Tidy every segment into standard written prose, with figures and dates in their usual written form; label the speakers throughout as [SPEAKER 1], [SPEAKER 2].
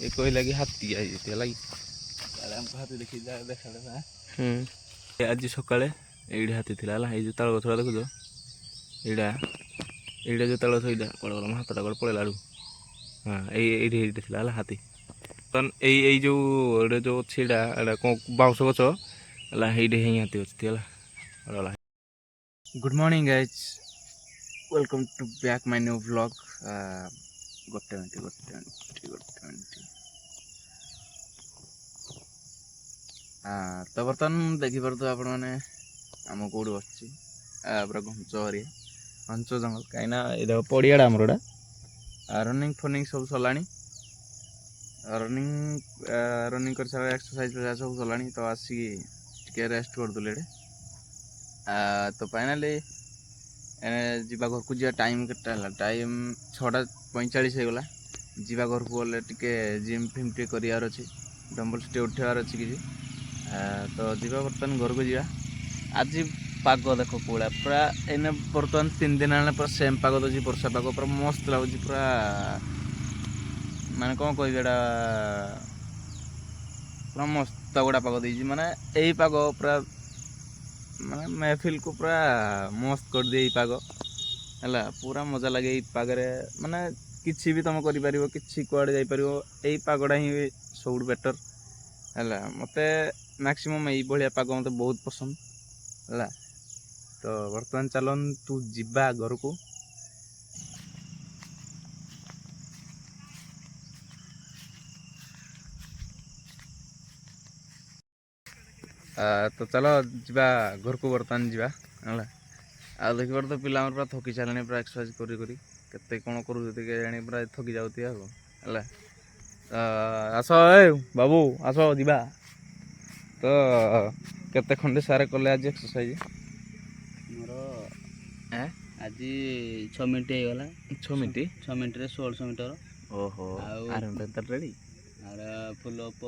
[SPEAKER 1] ये कहला कि हाथी आई लगी
[SPEAKER 2] हाथी देखी देखा
[SPEAKER 1] आज सकाଳେ ଏଇଠି ହାତୀ ଥିଲା ହେଲା। ଏଇ ଯେଉଁ ତାଳ ଗଛଟା ଦେଖୁଛ ଏଇଟା ଯେଉଁ ତାଳ ଗଛ ଏଇଟା କୁଆଡ଼େ ଗଲା ମୋ ହାତଟା କୁଆଡ଼େ ପଳେଇଲା ଆଡ଼ୁ। ହଁ ଏଇଠି ଥିଲା ହେଲା ହାତୀ। ଏଇ ଯେଉଁ ଏଇଟା ଯେଉଁ ଅଛି ଏଇଟା କ'ଣ ବାଉଁଶ ଗଛ ହେଲା, ହେଇଠି ହିଁ ହାତୀ ଅଛି ହେଲା। Good morning guys, welcome to back my new blog. ଗୋଟେ ମିନିଟ୍ ତ ବର୍ତ୍ତମାନ ଦେଖିପାରୁଥିବେ ଆପଣମାନେ ଆମ କେଉଁଠି ବସିଛି ପୁରା ଘଞ୍ଚ ଏରିଆ, ଘଞ୍ଚ ଜଙ୍ଗଲ। କାହିଁକିନା ଏଇଟା ପଡ଼ିଆଟା ଆମର ଏଇଟା ରନିଂ ଫନିଂ ସବୁ ସରିଲାଣି। ରନିଂ କରିସାରିଲା, ଏକ୍ସରସାଇଜ୍ ସବୁ ସରିଲାଣି। ତ ଆସିକି ଟିକେ ରେଷ୍ଟ କରୁଥିଲେ ଏଠି। ତ ଫାଇନାଲି ଯିବା ଘରକୁ। ଯିବା ଟାଇମ୍ କେତେଟା ହେଲା? ଟାଇମ୍ 6:45 ହେଇଗଲା। ଯିବା ଘରକୁ ଗଲେ ଟିକେ ଜିମ୍ ଫିମ୍ ଟିକେ କରିବାର ଅଛି, ଡମ୍ବଲ୍ସ ଟିକେ ଉଠେଇବାର ଅଛି କିଛି। ତ ଯିବା ବର୍ତ୍ତମାନ ଘରକୁ ଯିବା। ଆଜି ପାଗ ଦେଖ କୋଉଳିଆ, ପୁରା ଏଇନେ ବର୍ତ୍ତମାନ 3 ଦିନ ହେଲାଣି ପୁରା ସେମ୍ ପାଗ ଦେଉଛି, ବର୍ଷା ପାଗ ପୁରା ମସ୍ତ ଲାଗୁଛି। ପୁରା ମାନେ କ'ଣ କହିବି, ଏଇଟା ପୁରା ମସ୍ତ ଗୁଡ଼ା ପାଗ ଦେଇଛି। ମାନେ ଏଇ ପାଗ ପୁରା ମାନେ ମେହଫିଲ୍କୁ ପୁରା ମସ୍ତ କରିଦିଏ ଏଇ ପାଗ ହେଲା। ପୁରା ମଜା ଲାଗେ ଏଇ ପାଗରେ, ମାନେ କିଛି ବି ତୁମେ କରିପାରିବ, କିଛି କୁଆଡ଼େ ଯାଇପାରିବ। ଏଇ ପାଗଟା ହିଁ ସବୁଠୁ ବେଟର୍ ହେଲା। ମୋତେ ମ୍ୟାକ୍ସିମମ୍ ଏଇଭଳିଆ ପାଗ ମୋତେ ବହୁତ ପସନ୍ଦ ହେଲା। ତ ବର୍ତ୍ତମାନ ଚାଲନ୍ତୁ ଯିବା ଘରକୁ। ତ ଚାଲ ଯିବା ଘରକୁ ବର୍ତ୍ତମାନ ଯିବା ହେଲା। ଆଉ ଦେଖିପାରୁଥିବ ପିଲା ଆମର ପୁରା ଥକି ସାରିଲେଣି, ପୁରା ଏକ୍ସରସାଇଜ୍ କରି କରି କେତେ କ'ଣ କରୁଛନ୍ତି କେଜାଣି, ପୁରା ଥକି ଯାଉଥିବେ ଆଉ ହେଲା। ଆସ ଏ ବାବୁ ଆସ ଯିବା। ତ କେତେ ଖଣ୍ଡେ ସାର୍ କଲେ ଆଜି ଏକ୍ସରସାଇଜ୍?
[SPEAKER 2] ମୋର ଆଜି 6 ମିନିଟ୍ ହେଇଗଲା। 6 ମିନିଟ୍ରେ 1600 ମିଟର।
[SPEAKER 1] ଓହୋ,
[SPEAKER 2] ଆଉ
[SPEAKER 1] ରେଡ଼ି।
[SPEAKER 2] ଆଉ ଫୁଲ୍ ଅପ୍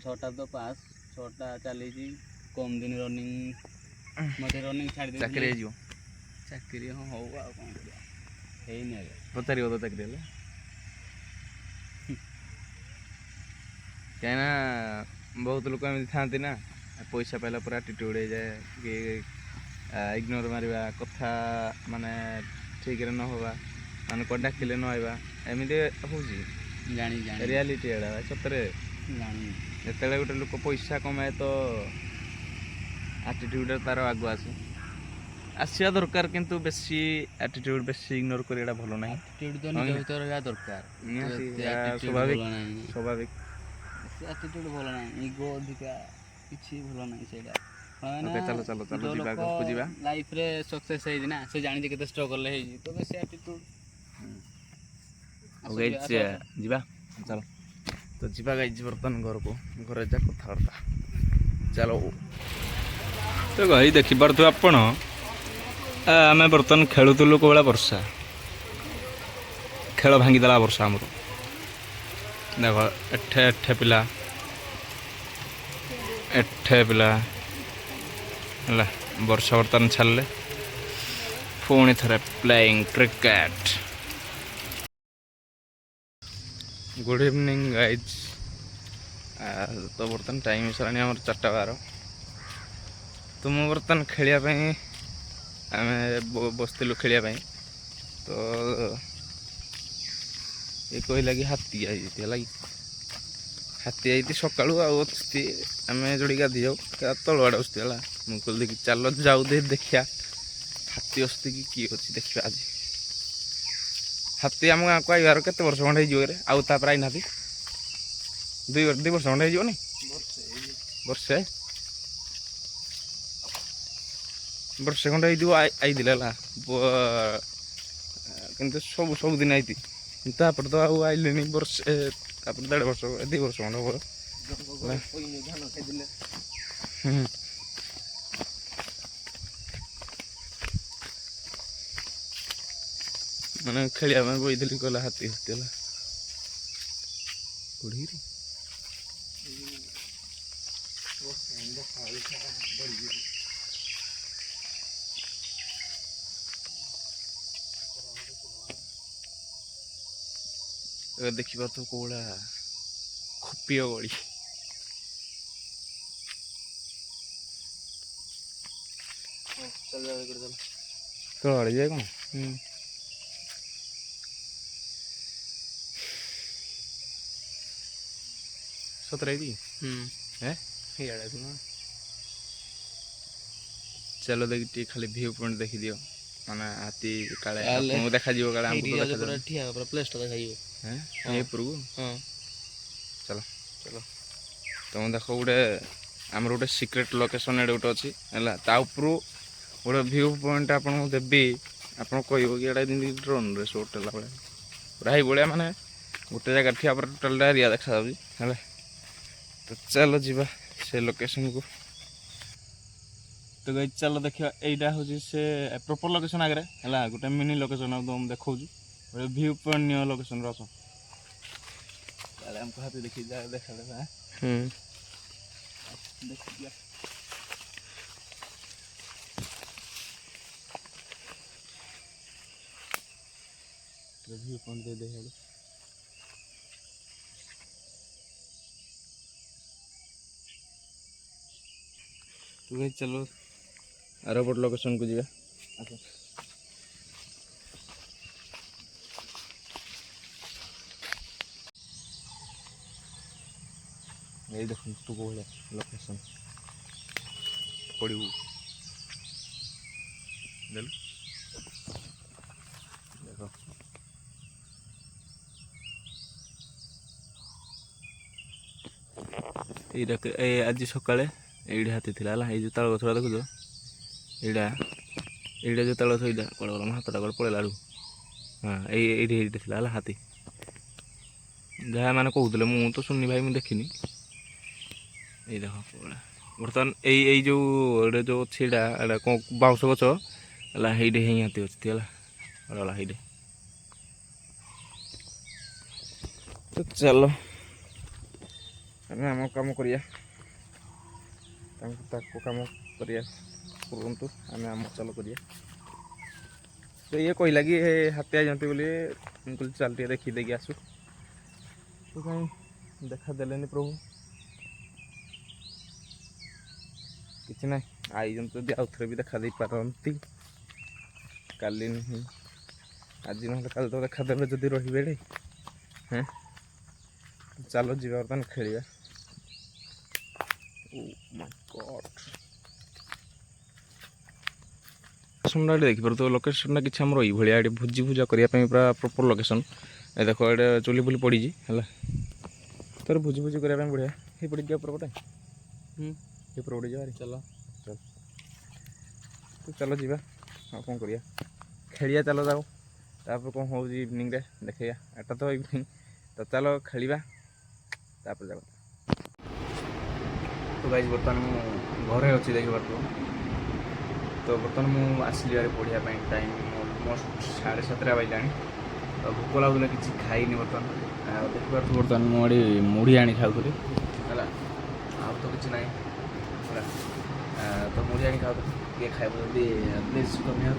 [SPEAKER 2] 6ଟା ତ ପାସ୍, 6ଟା ଚାଲିଛି। କମ୍ ଦିନ ରନିଂ, ମୋତେ ରନିଂ ଛାଡ଼ି ଦେଇଛି।
[SPEAKER 1] ଚାକିରି ହେଇଯିବ?
[SPEAKER 2] ଚାକିରି ହଁ ହଉ, ଆଉ କ'ଣ କରିବା, ହେଇନି ଆଜ୍ଞା।
[SPEAKER 1] ପଚାରିବ ତ ଚାକିରି ହେଲେ। କାହିଁକିନା ବହୁତ ଲୋକ ଏମିତି ଥାଆନ୍ତି ନା, ପଇସା ପାଇଲା ପରେ ଆଟିଟ୍ୟୁଡ଼୍ ହେଇଯାଏ, କି ଇଗ୍ନୋର ମାରିବା କଥା, ମାନେ ଠିକ୍ରେ ନ ହେବା, ମାନେ କୁଆଡ଼େ ଡାକିଲେ ନ ଆଇବା, ଏମିତି ହେଉଛି।
[SPEAKER 2] ଜାଣି
[SPEAKER 1] ରିଆଲିଟି ଏଇଟା ସତରେ।
[SPEAKER 2] ଜାଣି
[SPEAKER 1] ଯେତେବେଳେ ଗୋଟେ ଲୋକ ପଇସା କମାଏ ତ ଆଟିଟ୍ୟୁଡ଼ରେ ତାର ଆଗୁଆ ଆସିବା ଦରକାର, କିନ୍ତୁ ବେଶୀ ଆଟିଟ୍ୟୁଡ଼ ବେଶୀ ଇଗ୍ନୋର କରିବାଟା ଭଲ ନାହିଁ।
[SPEAKER 2] ଆଟିଟ୍ୟୁଡ଼ ତ ନିଜ ଭିତରେ ରହିବା ଦରକାର,
[SPEAKER 1] ନିହାତି
[SPEAKER 2] ସ୍ୱାଭାବିକ।
[SPEAKER 1] ସ୍ୱାଭାବିକ
[SPEAKER 2] ଆଟିଟ୍ୟୁଡ଼ ଭଲ ନାହିଁ, ଇଗୋ ଅଧିକା କିଛି ଭଲ ନାହିଁ ସେଇଟା।
[SPEAKER 1] ଓକେ, ଚାଲ ଯିବା ଘରକୁ ଯିବା।
[SPEAKER 2] ଲାଇଫ୍ରେ ସକ୍ସେସ୍ ହେଇଛି ନା, ସେ ଜାଣିଛି କେତେ ଷ୍ଟ୍ରଗଲ୍ ହେଇଛି, ତ ବେଶୀ ଆଟିଟ୍ୟୁଡ଼।
[SPEAKER 1] ଯିବା ଚାଲ। ତ ଯିବା ଗାଇଛି ବର୍ତ୍ତମାନ ଘରକୁ, ଘରେ ଯା କଥାବାର୍ତ୍ତା ଚାଲ। ତ ଗାଈ ଦେଖିପାରୁଥିବେ ଆପଣ, ଆମେ ବର୍ତ୍ତମାନ ଖେଳୁଥିଲୁ କୋଉଭଳିଆ ବର୍ଷା, ଖେଳ ଭାଙ୍ଗିଦେଲା ବର୍ଷା ଆମର। ଦେଖ ଏଠେ ପିଲା ହେଲା। ବର୍ଷା ବର୍ତ୍ତମାନ ଛାଡ଼ିଲେ ପୁଣି ଥରେ playing cricket. Good evening guys. ତ ବର୍ତ୍ତମାନ ଟାଇମ୍ ହେଇସାରିଲାଣି ଆମର 4:12। ତ ମୁଁ ବର୍ତ୍ତମାନ ଖେଳିବା ପାଇଁ, ଆମେ ବସିଥିଲୁ ଖେଳିବା ପାଇଁ। ତ ଏ କହିଲା କି ହାତୀ ଆଇଛି ହେଲା କି, ହାତୀ ଆଇଛି ସକାଳୁ। ଆଉ ଅଛି ଆମେ ଯୋଉଠି ଗାଧି ଯାଉ ତଳ ଆଡ଼େ ବସିଛି ହେଲା। ମୁଁ କହିଲି ଦେଖି ଚାଲ ଯାଉ ଦେଖିବା ହାତୀ ଅଛି କି କିଏ ଅଛି ଦେଖିବା। ଆଜି ହାତୀ ଆମ ଗାଁକୁ ଆଇବାର କେତେ ବର୍ଷ ଖଣ୍ଡେ ହେଇଯିବ ରେ? ଆଉ ତାପରେ ଆଇନାହାନ୍ତି। 2 ବର୍ଷ ଖଣ୍ଡେ ହେଇଯିବନି? ବର୍ଷେ ଖଣ୍ଡେ ହେଇଯିବ ଆଇଥିଲେ ହେଲା। କିନ୍ତୁ ସବୁଦିନ ଆଇତି, ତାପରେ ତ ଆଉ ଆଇଲେଣି ବର୍ଷେ, ତାପରେ 1.5 ବର୍ଷ 2 ବର୍ଷ ଖଣ୍ଡେ ହବ। ମାନେ ଖେଳିବା ପାଇଁ ବଇଥିଲି, କହିଲା ହାତୀ ହେଲା। କୋଉଠିକି ଦେଖିପାରୁଥିବ କୋଉଭଳିଆ ଖୋପିଅ ଗଳି। ତଳ ଆଡ଼େ ଯାଏ କ'ଣ ସତରେ ଏଇଠି
[SPEAKER 2] ଇଆଡ଼େ ଶୁଣ
[SPEAKER 1] ଚାଲ ଦେଖି ଟିକେ ଖାଲି ଭିୟୁ ପଏଣ୍ଟ ଦେଖିଦିଅ ମାନେ ହାତୀ କାଳେ
[SPEAKER 2] ତାହେଲେ
[SPEAKER 1] ଆପଣଙ୍କୁ ଦେଖାଯିବ କାଳେ ଆମକୁ ତ
[SPEAKER 2] ପୁରା
[SPEAKER 1] ଦେଖାଯିବ
[SPEAKER 2] ଠିଆ ପୁରା ପ୍ଲେସ୍ଟା ଦେଖାଯିବ।
[SPEAKER 1] ଏ ଉପରକୁ
[SPEAKER 2] ହଁ
[SPEAKER 1] ଚାଲ
[SPEAKER 2] ଚାଲ
[SPEAKER 1] ତମେ ଦେଖ ଗୋଟେ ଆମର ଗୋଟେ ସିକ୍ରେଟ୍ ଲୋକେସନ୍ ଏଠି ଗୋଟେ ଅଛି ହେଲା ତା ଉପରୁ ଗୋଟେ ଭିୟୁ ପଏଣ୍ଟ ଆପଣଙ୍କୁ ଦେବି ଆପଣ କହିବ କି ଏଇଟା ଯେମିତି ଡ୍ରୋନ୍ରେ ସୁଟ୍ ହେଲା ଭଳିଆ ପୁରା ଏଇଭଳିଆ ମାନେ ଗୋଟେ ଜାଗାରେ ଠିଆ ପରେ ଟୋଟାଲ୍ଟା ଏରିଆ ଦେଖାଯାଉଛି ହେଲା ତ ଚାଲ ଯିବା ସେ ଲୋକେସନ୍କୁ। ତ ଗାଇସ୍ ଚାଲ ଦେଖିବା ଏଇଟା ହେଉଛି ସେ ପ୍ରପର୍ ଲୋକେସନ୍ ଆଗରେ ହେଲା ଗୋଟେ ମିନି ଲୋକେସନ୍ ଆଉ ମୁଁ ଦେଖାଉଛି ଗୋଟେ ଭିୟୁ ପଏଣ୍ଟ ନିଅ ଲୋକେସନ୍ର ଅଛ ତାହେଲେ ଆମକୁ ହାତୀ ଦେଖି ଦେଖାଦେବା ଦେଖିବା ଭିୟୁ ପଏଣ୍ଟ ଦେଇ ଦେଖିବା ତ ଗାଇସ୍ ଚାଲ ଆର ପଟ ଲୋକେସନ୍କୁ ଯିବା ଆସ ଏଇ ଦେଖନ୍ତୁ ତୁ କୋଉ ଭଳିଆ ଲୋକେସନ୍ ପଡ଼ିବୁ ଦେଲୁ ଦେଖ ଏଇଟା ଆଜି ସକାଳେ ଏଇଠି ହାତୀ ଥିଲା ହେଲା ଏଇ ଯେଉଁ ତାଳ ଗଛଟା ଦେଖୁଛ ଏଇଟା ଯେଉଁ ତାଳ ଗଛ ଏଇଟା କୁଆଡ଼େ ଗଲା ହାତଟା କୁଆଡ଼େ ପଳେଇଲା ଆଡ଼ୁ ହଁ ଏଇଠି ଥିଲା ହେଲା ହାତୀ ଯାହା ମାନେ କହୁଥିଲେ ମୁଁ ତ ଶୁଣିନି ଭାଇ ମୁଁ ଦେଖିନି ଏଇ ଦେଖ ବର୍ତ୍ତମାନ ଏଇ ଯେଉଁ ଏଇଟା ଯେଉଁ ଅଛି ଏଇଟା କ'ଣ ବାଉଁଶ ଗଛ ହେଲା ହେଇଠି ହିଁ ହାତୀ ଅଛି ହେଲା ଗଲା ହେଇଠି ତ ଚାଲ ଆମେ ଆମ କାମ କରିବା ତାକୁ କାମ କରିବା କରନ୍ତୁ ଆମେ ଆମ ଚାଲ କରିବା ତ ଇଏ କହିଲା କି ହାତୀ ଆଇଛନ୍ତି ବୋଲି ମୁଁ କହିଲି ଚାଲ ଟିକେ ଦେଖି ଦେଇକି ଆସୁ ତ କାହିଁ ଦେଖାଦେଲେନି ପ୍ରଭୁ କିଛି ନାହିଁ ଆଇଛନ୍ତି ଯଦି ଆଉଥରେ ବି ଦେଖା ଦେଇପାରନ୍ତି କାଲି ନୁହେଁ ଆଜି ନହେଲେ କାଲି ତ ଦେଖାଦେବେ ଯଦି ରହିବେ ଏଠି ଚାଲ ଯିବା ବର୍ତ୍ତମାନ ଖେଳିବା। ଲୋକେସନ୍ଟା ଏଠି ଦେଖିପାରୁଥିବ ଲୋକେସନ୍ଟା କିଛି ଆମର ଏଇଭଳିଆ ଏଠି ଭୋଜି ଭୁଜା କରିବା ପାଇଁ ପୁରା ପ୍ରପର୍ ଲୋକେସନ୍ ଏ ଦେଖ ଏଇଟା ଚୁଲି ଫୁଲି ପଡ଼ିଛି ହେଲା ତୋର ଭୋଜି ଭୁଜି କରିବା ପାଇଁ ବଢ଼ିଆ ହେଇ ପଡ଼ିଛି ଉପର ପଟେ ଏପଟ ପଟେ ଯିବା ଚାଲ ଚାଲ ତ ଚାଲ ଯିବା ଆଉ କ'ଣ କରିବା ଖେଳିବା ଚାଲ ଯାଉ ତାପରେ କ'ଣ ହେଉଛି ଇଭିନିଂରେ ଦେଖେଇବା ଏଟା ତ ଇଭିନିଂ ତ ଚାଲ ଖେଳିବା ତାପରେ ଯାଉ ତ ଗାଇସ୍ ବର୍ତ୍ତମାନ ମୁଁ ଘରେ ଅଛି ଦେଖିପାରୁଥିବ ତ ବର୍ତ୍ତମାନ ମୁଁ ଆସିଲି ଆରେ ପଢ଼ିବା ପାଇଁ ଟାଇମ୍ ଅଲମୋଷ୍ଟ 7:30 ବାଜିଲାଣି ତ ଭୋକ ଲାଗୁଥିଲା କିଛି ଖାଇନି ବର୍ତ୍ତମାନ ଆଉ ଦେଖିପାରୁଥିବ ବର୍ତ୍ତମାନ ମୁଁ ଏଠି ମୁଢ଼ି ଆଣି ଖାଉଥିଲି ହେଲା ଆଉ ତ କିଛି ନାହିଁ ହେଲା ତ ମୁଢ଼ି ଆଣି ଖାଉଥିଲି କିଏ ଖାଇବ ଯଦି ପ୍ଲିଜ୍ କମିବ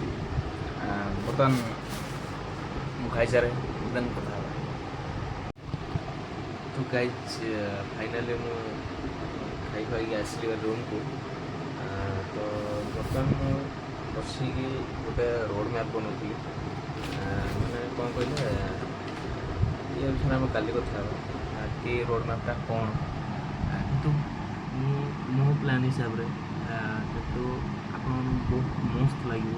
[SPEAKER 1] ବର୍ତ୍ତମାନ ମୁଁ ଖାଇସାରେ ଦେନ୍ କଥା ହେବା ତ ଗାଇସ୍ ଫାଇନାଲି ମୁଁ ଖାଇକି ଆସିଲି ରୁମ୍କୁ ତ ବର୍ତ୍ତମାନ ମୁଁ ବସିକି ଗୋଟେ ରୋଡ଼ ମ୍ୟାପ୍ ବନାଉଥିଲି ମାନେ କ'ଣ କହିଲେ ଇଏ ବିଷୟରେ ଆମେ କାଲି କଥା ହେବା କି ରୋଡ଼ ମ୍ୟାପ୍ଟା କ'ଣ କିନ୍ତୁ ମୋ ପ୍ଲାନ୍ ହିସାବରେ କିନ୍ତୁ ଆପଣଙ୍କୁ ବହୁତ ମସ୍ତ ଲାଗିବ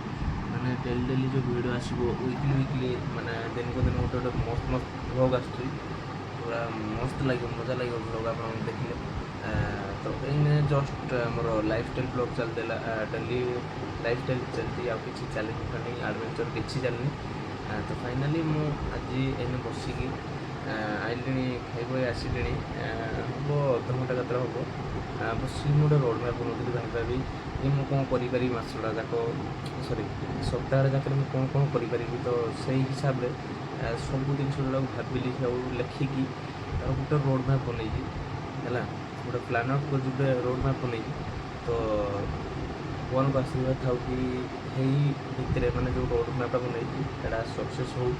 [SPEAKER 1] ମାନେ ଡେଲି ଯେଉଁ ଭିଡ଼ିଓ ଆସିବ ୱିକଲି ମାନେ ଦିନକୁ ଦିନ ଗୋଟେ ମସ୍ତ ଭ୍ଲଗ୍ ଆସୁଛି ପୁରା ମସ୍ତ ଲାଗିବ ମଜା ଲାଗିବ ଭ୍ଲଗ୍ ଆପଣଙ୍କୁ ଦେଖିଲେ ତ ଏଇନେ ଜଷ୍ଟ ଆମର ଲାଇଫଷ୍ଟାଇଲ୍ ବ୍ଲଗ୍ ଚାଲିଥିଲା ଡେଲି ଲାଇଫଷ୍ଟାଇଲ୍ ଚାଲିଛି ଆଉ କିଛି ଚାଲିନି ଆଡ଼ଭେଞ୍ଚର୍ କିଛି ଚାଲିନି ତ ଫାଇନାଲି ମୁଁ ଆଜି ଏଇନେ ବସିକି ଆଇଲିଣି ଖାଇ ଆସିଲିଣି ହେବ ଅଧଘଣ୍ଟା ଯାତ୍ରା ହେବ ବସିକି ମୁଁ ଗୋଟେ ରୋଡ଼ ମ୍ୟାପ୍ ବନାଉଥିଲି ଭାବି ଯେ ମୁଁ କ'ଣ କରିପାରିବି ମାସଟା ଯାକ ସରି ସପ୍ତାହଟା ଯାକରେ ମୁଁ କ'ଣ କରିପାରିବି ତ ସେଇ ହିସାବରେ ସବୁ ଜିନିଷ ଗୁଡ଼ାକୁ ଭାବିଲି ଆଉ ଲେଖିକି ଆଉ ଗୋଟେ ରୋଡ଼ ମ୍ୟାପ୍ ବନେଇଛି ହେଲା ଗୋଟେ ପ୍ଲାନ୍ ଆଉଟ୍ କରିଛି ଗୋଟେ ରୋଡ଼ ମ୍ୟାପ୍ ବନେଇଛି ତ ଭଗବାନଙ୍କୁ ଆଶୀର୍ବାଦ ଥାଉ କି ହେଇ ଭିତରେ ମାନେ ଯେଉଁ ରୋଡ଼ ମ୍ୟାପ୍ଟା ବନେଇଛି ସେଇଟା ସକ୍ସେସ୍ ହଉ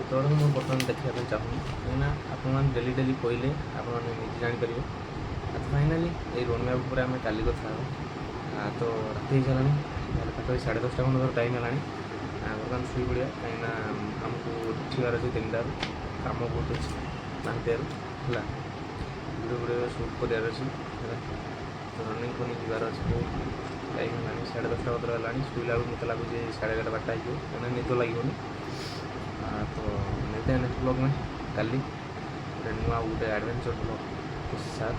[SPEAKER 3] ସେତେବେଳେ ମୁଁ ବର୍ତ୍ତମାନ ଦେଖିବା ପାଇଁ ଚାହୁଁନି, କାହିଁକିନା ଆପଣମାନେ ଡେଲି କହିଲେ ଆପଣମାନେ ନିଜେ ଜାଣିପାରିବେ। ତ ଫାଇନାଲି ଏଇ ରୋଡ଼ ମ୍ୟାପ୍ ଉପରେ ଆମେ କାଲି କଥା ହେବା। ତ ରାତି ହେଇସାରିଲାଣି, ତାହେଲେ ପାଖାପାଖି 10:30 ଖଣ୍ଡେ ଟାଇମ୍ ହେଲାଣି। ବର୍ତ୍ତମାନ ଶୋଇ ପଡ଼ିବା, କାହିଁକିନା ଆମକୁ ଉଠିବାର ଅଛି 3ଟାରୁ, କାମ ବହୁତ ଅଛି 5ଟାରୁ ହେଲା, ଭିଡ଼ିଓ ସୁଟ୍ କରିବାର ଅଛି ହେଲା, ରନିଂ ଫନିଂ ଯିବାର ଅଛି। ବହୁତ ଟାଇମ୍ ହେଲାଣି, 10:30 ପତ୍ର ହେଲାଣି। ଶୋଇଲା ବେଳକୁ ମୋତେ ଲାଗୁଛି 11:30 12ଟା ହେଇଯିବ, କାହିଁକିନା ନିଦ ଲାଗିବନି। तो मिलते हैं नेक्स्ट ब्लॉग में कल गोटे नुआ गोटे एडवेंचर ब्लॉग के साथ।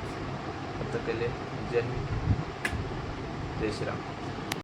[SPEAKER 3] तब तक के लिए जय हिंद, जय श्री राम।